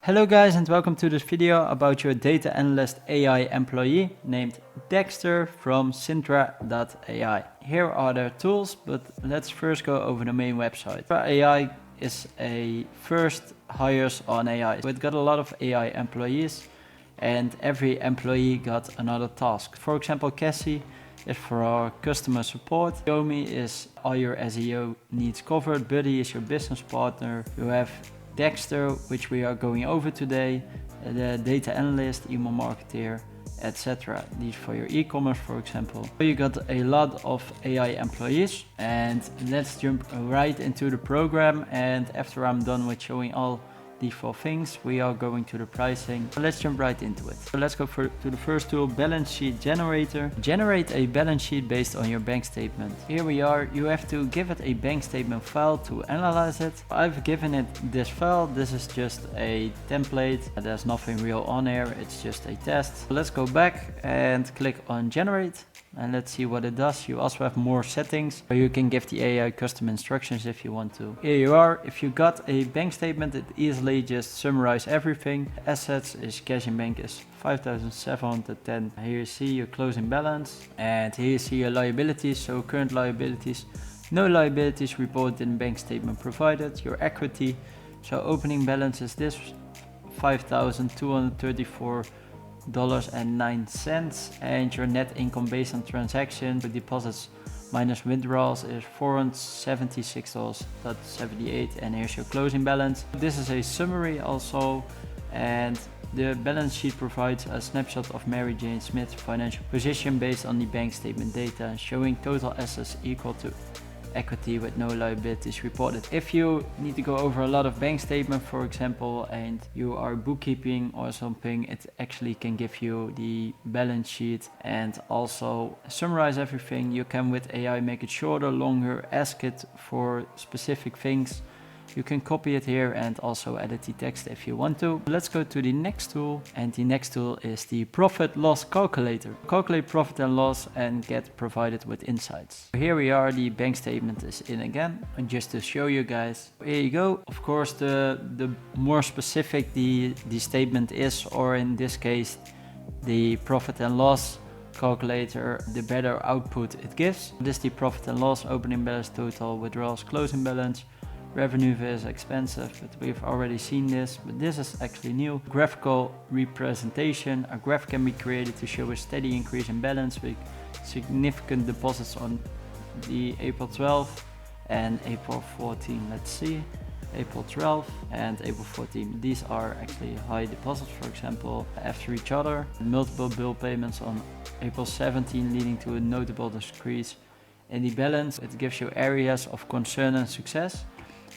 Hello guys, and welcome to this video about your data analyst AI employee named Dexter from Sintra AI. Here are their tools, but let's first go over the main website. Sintra AI is a first hires on AI. So it got a lot of AI employees and every employee got another task. For example, Cassie is for our customer support. Yomi is all your SEO needs covered. Buddy is your business partner. You have Dexter, which we are going over today, the data analyst, email marketer, etc. These for your e-commerce, for example. So you got a lot of AI employees, and let's jump right into the program. And after I'm done with showing all the 4 things, we are going to the pricing. So let's jump right into it. So let's go to the first tool, balance sheet generator. Generate a balance sheet based on your bank statement. Here we are. You have to give it a bank statement file to analyze it. I've given it this file. This is just a template. There's nothing real on here. It's just a test. So let's go back and click on generate. And let's see what it does. You also have more settings where you can give the AI custom instructions if you want to. Here you are. If you got a bank statement, it easily just summarize everything. Assets is cash in bank is 5,710. Here you see your closing balance, and here you see your liabilities. So current liabilities, no liabilities reported in bank statement provided. Your equity, so opening balance is this $5,234.09, and your net income based on transaction with deposits minus withdrawals is $476.78, and here's your closing balance. This is a summary also, and the balance sheet provides a snapshot of Mary Jane Smith's financial position based on the bank statement data, showing total assets equal to equity with no liabilities reported. If you need to go over a lot of bank statement, for example, and you are bookkeeping or something, it actually can give you the balance sheet and also summarize everything. You can with AI make it shorter, longer, ask it for specific things. You can copy it here and also edit the text if you want to. Let's go to the next tool, and the next tool is the profit loss calculator. Calculate profit and loss and get provided with insights. Here we are, the bank statement is in again, and just to show you guys, here you go. Of course, the more specific the statement is, or in this case the profit and loss calculator, the better output it gives. This is the profit and loss, opening balance, total withdrawals, closing balance, revenue versus expensive, but we've already seen this, but this is actually new. Graphical representation. A graph can be created to show a steady increase in balance with significant deposits on the April 12th and April 14. Let's see, April 12th and April 14. These are actually high deposits, for example, after each other. Multiple bill payments on April 17, leading to a notable decrease in the balance. It gives you areas of concern and success,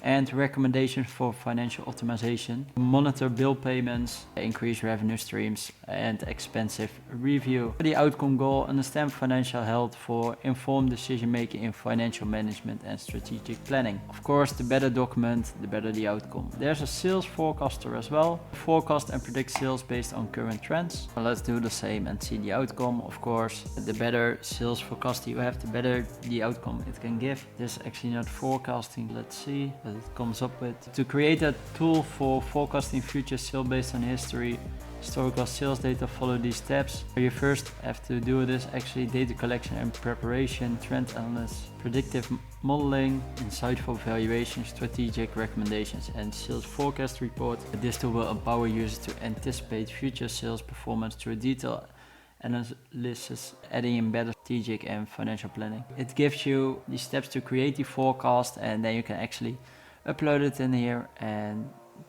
and recommendations for financial optimization. Monitor bill payments, increase revenue streams, and expensive review. The outcome goal, understand financial health for informed decision making in financial management and strategic planning. Of course, the better document, the better the outcome. There's a sales forecaster as well. Forecast and predict sales based on current trends. Well, let's do the same and see the outcome. Of course, the better sales forecast you have, the better the outcome it can give. This is actually not forecasting. Let's see what it comes up with. To create a tool for forecasting future sales based on historical sales data, follow these steps. You first have to do this actually: data collection and preparation, trend analysis, predictive modeling, insightful valuation, strategic recommendations, and sales forecast report. This tool will empower users to anticipate future sales performance through detailed analysis, adding in better strategic and financial planning. It gives you the steps to create the forecast, and then you can actually upload it in here and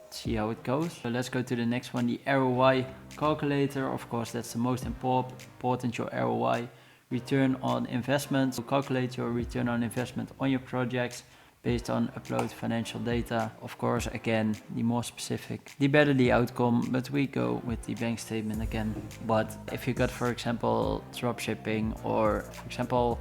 see how it goes. So let's go to the next one, the ROI calculator. Of course, that's the most important, your ROI, return on investment. So calculate your return on investment on your projects based on upload financial data. Of course, again, the more specific, the better the outcome, but we go with the bank statement again. But if you got, for example, dropshipping, or for example,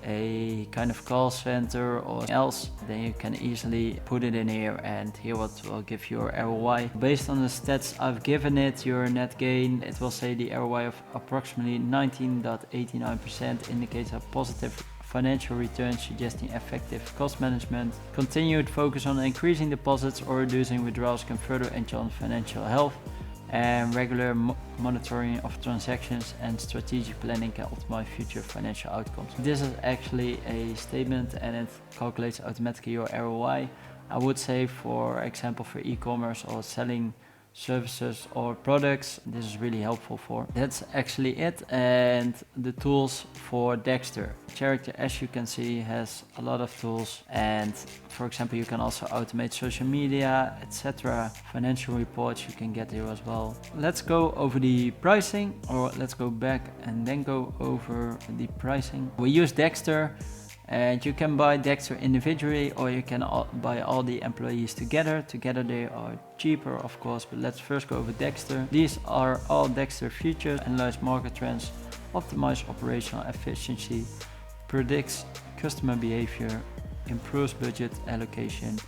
a kind of call center or else, then you can easily put it in here, and here what will give your ROI. Based on the stats I've given it, your net gain, it will say the ROI of approximately 19.89% indicates a positive financial returns, suggesting effective cost management. Continued focus on increasing deposits or reducing withdrawals can further enhance financial health. And regular monitoring of transactions and strategic planning can optimize future financial outcomes. This is actually a statement and it calculates automatically your ROI. I would say, for example, for e-commerce or selling services or products, this is really helpful for. That's actually it. And the tools for Dexter. Character, as you can see, has a lot of tools, and for example, you can also automate social media, etc. Financial reports you can get here as well. Let's go over the pricing, or let's go back and then go over the pricing. We use Dexter, and you can buy Dexter individually, or you can buy all the employees together. Together they are cheaper, of course, but let's first go over Dexter. These are all Dexter features: analyze market trends, optimize operational efficiency, predicts customer behavior, improves budget allocation,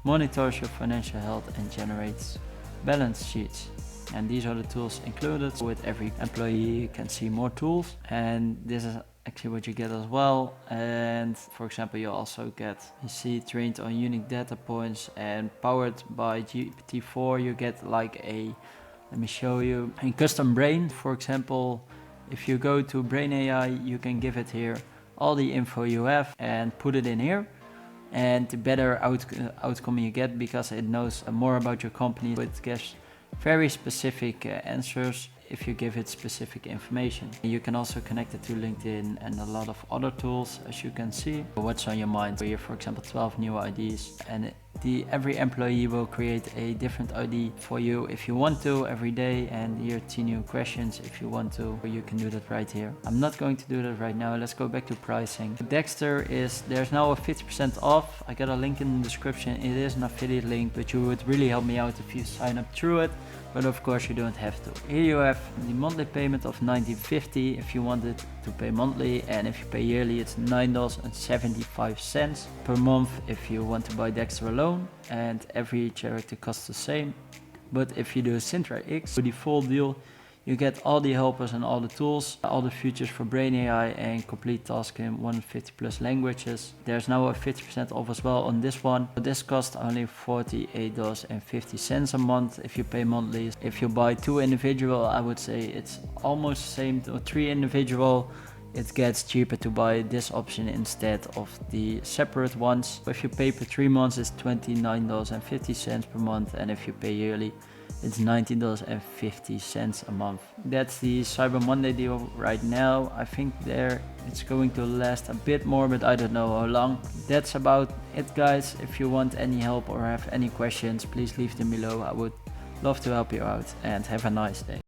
monitors your financial health, and generates balance sheets. And these are the tools included. With every employee you can see more tools, and this is actually what you get as well. And for example, you also get, you see, trained on unique data points, and powered by GPT-4 you get like a, let me show you, a custom brain. For example, if you go to Brain AI, you can give it here all the info you have and put it in here, and the better outcome you get, because it knows more about your company. It gives very specific answers if you give it specific information. You can also connect it to LinkedIn and a lot of other tools, as you can see. What's on your mind? Here, for example, 12 new IDs, and every employee will create a different ID for you if you want to every day, and here 10 new questions if you want to. You can do that right here. I'm not going to do that right now. Let's go back to pricing. Dexter there's now a 50% off. I got a link in the description. It is an affiliate link, but you would really help me out if you sign up through it. But of course you don't have to. Here you have the monthly payment of $19.50 if you wanted to pay monthly, and if you pay yearly it's $9.75 per month if you want to buy Dexter alone, and every character costs the same. But if you do Sintra X, for the full deal, you get all the helpers and all the tools, all the features for Brain AI, and complete tasks in 150 plus languages. There's now a 50% off as well on this one. But this costs only $48.50 a month if you pay monthly. If you buy 2 individual, I would say it's almost the same. Or 3 individual, it gets cheaper to buy this option instead of the separate ones. If you pay per 3 months, it's $29.50 per month, and if you pay yearly, it's $19.50 a month. That's the Cyber Monday deal right now. I think it's going to last a bit more, but I don't know how long. That's about it, guys. If you want any help or have any questions, please leave them below. I would love to help you out, and have a nice day.